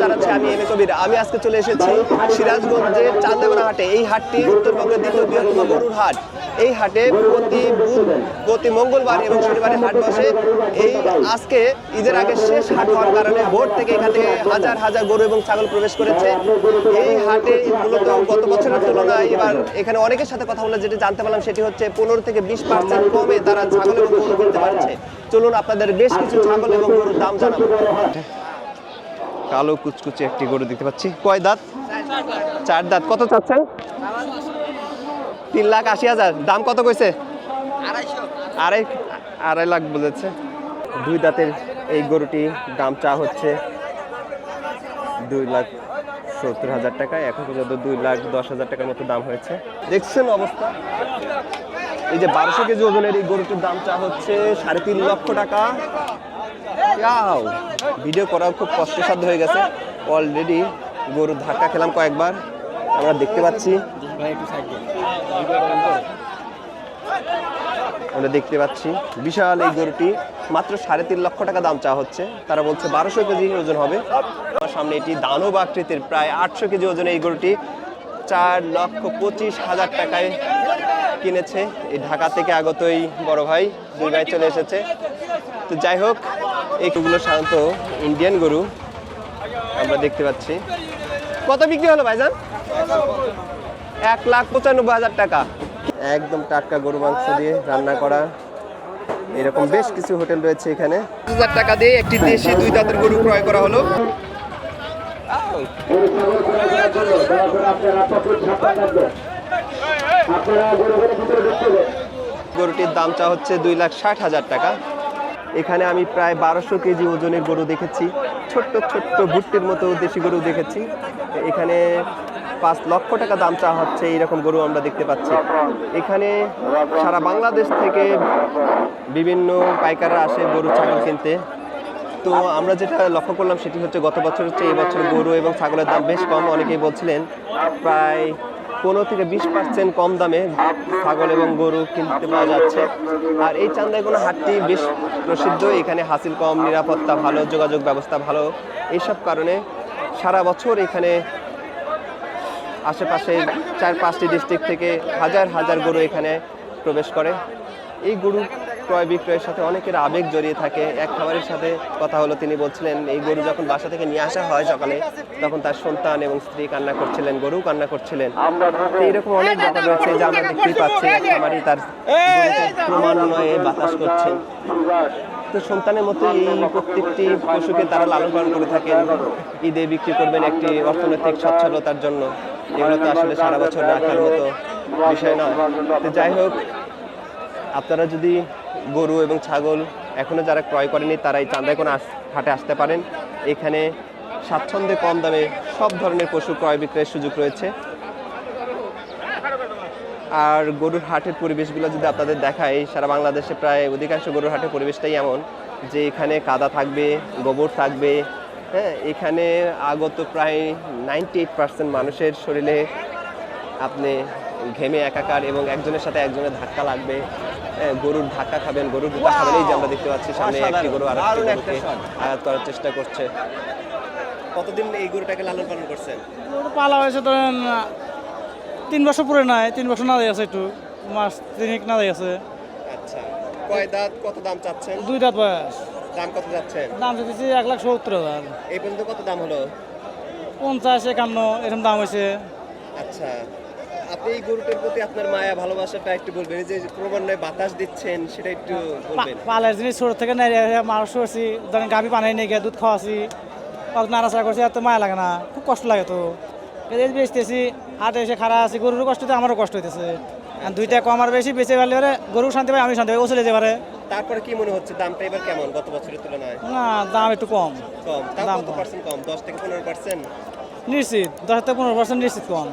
জানাচ্ছি আমি M A কবির। আমি আজকে চলে এসেছি সিরাজগঞ্জের চান্দাবানা হাটে। এই হাটটি উত্তরবঙ্গের দ্বিতীয় বৃহত্তম গরুর হাট। এই হাটে প্রতি মঙ্গলবার এবং শনিবারে হাট বসে। এই আজকে ঈদের আগে শেষ হাট হওয়ার কারণে ভোর থেকে এখান থেকে হাজার হাজার গরু এবং ছাগল প্রবেশ করেছে। এই হাটে মূলত গত বছরের তুলনায় এবার এখানে অনেকের সাথে কথা বলে যেটি জানতে পারলাম সেটি হচ্ছে 15 থেকে 20% কমে তারা ছাগল এবং গরু কিনতে পারছে। চলুন আপনাদের বেশ কিছু ছাগল এবং গরুর দাম জানাবো। কালো কুচকুচে একটি গরু দেখতে পাচ্ছি। কয় দাঁত? 4 দাঁত। কত চাচ্ছেন? 3,80,000। দাম কত কইছে? 2.5 লাখ বলেছে। 2 দাঁতের এই গরুটি দাম চা হচ্ছে 2,70,000 টাকা। এখন পর্যন্ত 2,10,000 টাকার মতো দাম হয়েছে। দেখছেন অবস্থা। এই যে 1200 কেজি ওজনের এই গরুটির দাম চা হচ্ছে 3.5 লক্ষ টাকা। ভিডিও করা খুব কষ্টসাধ্য হয়ে গেছে। অলরেডি গরুর ধাক্কা খেলাম কয়েকবার। আমরা দেখতে পাচ্ছি বিশাল এই গরুটি মাত্র 3.5 লক্ষ টাকা দাম চা হচ্ছে। তারা বলছে 1200 কেজি ওজন হবে। আমার সামনে এটি দানব আকৃতির প্রায় 800 কেজি ওজনের এই গরুটি 4,25,000 টাকায় কিনেছে। এই ঢাকা থেকে আগত এই বড় ভাই, 2 ভাই চলে এসেছে। তো যাই হোক, এইগুলো সাধারণত ইন্ডিয়ান গরু আমরা দেখতে পাচ্ছি। কত বিক্রি হলো ভাইজান? 1,95,000 টাকা। একদম টাটকা গরু মাংস দিয়ে রান্না করা। এরকম বেশ কিছু হোটেল রয়েছে এখানে। 1,000 টাকা দিয়ে একটি দেশি 2 দাঁতের গরু ক্রয় করা হলো। গরুটির দাম চা হচ্ছে 2,60,000 টাকা। এখানে আমি প্রায় 1200 কেজি ওজনের গরু দেখেছি। ছোট্ট ছোট্ট ভুট্টির মতো দেশি গরু দেখেছি। এখানে 5 লক্ষ টাকা দাম চা হচ্ছে। এইরকম গরু আমরা দেখতে পাচ্ছি। এখানে সারা বাংলাদেশ থেকে বিভিন্ন পাইকাররা আসে গরু ছাগল কিনতে। তো আমরা যেটা লক্ষ্য করলাম সেটি হচ্ছে গত বছরের চেয়ে এবছর গরু এবং ছাগলের দাম বেশ কম। অনেকেই বলছিলেন প্রায় 15 থেকে 20% কম দামে ছাগল এবং গরু কিনতে পাওয়া যাচ্ছে। আর এই চান্দাইকোনা হাটটি বেশ প্রসিদ্ধ। এখানে হাসিল কম, নিরাপত্তা ভালো, যোগাযোগ ব্যবস্থা ভালো। এইসব কারণে সারা বছর এখানে আশেপাশে 4-5টি ডিস্ট্রিক্ট থেকে হাজার হাজার গরু এখানে প্রবেশ করে। এই গরু ক্রয় বিক্রয়ের সাথে অনেকের আবেগ জড়িয়ে থাকে। এক খামারের সাথে কথা হলো, তিনি বলছিলেন এই গরু যখন বাসা থেকে নিয়ে আসা হয় সকালে, তখন তার সন্তান এবং স্ত্রী কান্না করছিলেন, গরু কান্না করছিলেন। এইরকম অনেক ব্যাপার রয়েছে যে আমরা দেখতেই পাচ্ছি। এক খামারি তার ক্রমান্বয়ে বাতাস করছেন। তো সন্তানের মতো এই প্রত্যেকটি পশুকে তারা লালন পালন করে থাকেন। ঈদে বিক্রি করবেন একটি অর্থনৈতিক সচ্ছলতার জন্য। এগুলো তো আসলে সারা বছর রাখার মতো বিষয় নয়। তো যাই হোক, আপনারা যদি গরু এবং ছাগল এখনও যারা ক্রয় করেনি তারা এই চান্দাইকোনা হাটে আসতে পারেন। এখানে স্বাচ্ছন্দ্যে কম দামে সব ধরনের পশু ক্রয় বিক্রয়ের সুযোগ রয়েছে। আর গরুর হাটের পরিবেশগুলো যদি আপনাদের দেখায়, সারা বাংলাদেশে প্রায় অধিকাংশ গরুর হাটের পরিবেশটাই এমন যে এখানে কাদা থাকবে, গোবর থাকবে। হ্যাঁ, এখানে আগত প্রায় 98% মানুষের শরীরে আপনি ঘেমে একাকার এবং একজনের সাথে একজনের ধাক্কা লাগবে। গরুর ধাক্কা খাবেন, গরুর গুঁতা খাবেন। এই যে আমরা দেখতে পাচ্ছি সামনে একটি গরু আরেকটি গরুকে আঘাত করার চেষ্টা করছে। কতদিন এই গরুটাকে লালন পালন করছেন? গরু পালা হয়েছে ধরেন 3 বছর পুরে নাই, 3 বছর না আছে, একটু মাস 3 না আছে। আচ্ছা, কয় দাঁত? কত দাম চাচ্ছেন? 2 দাঁত বয়স। দাম কত যাচ্ছেন? দাম চাইছি 1,70,000। এই পর্যন্ত কত দাম হলো? 50, 51 এরকম দাম হয়েছে। আচ্ছা, আপনি এই গরুটার প্রতি আপনার মায়া ভালোবাসাটা একটু বলবেন। এই যে ক্রমান্বয়ে বাতাস দিচ্ছেন সেটা একটু বলবেন। পালের জিনিস ছোট থেকে মানুষ করছি, ধরেন গাভী পানি নিয়ে গিয়ে দুধ খাওয়াছি, নাড়াচাড়া করছি, এত মায়া লাগে না, খুব কষ্ট লাগে। তো বেচতেছি, হাটে এসে খারাপ আছি, গরুরও কষ্ট হইতে আমারও কষ্ট হইতেছে। দুইটা কম আর বেশি বেঁচে পারলে এবারে গরু শান্তি পাই, আমি শান্তি পাই, ও চলে যেতে পারে। তারপরে কি মনে হচ্ছে দামটা এবার কেমন গত বছরের তুলনায়? না, দাম একটু কম। কম? দাম কত পার্সেন্ট কম? 10 থেকে 15%? নিশ্চিত 10 থেকে 15% নিশ্চিত কম।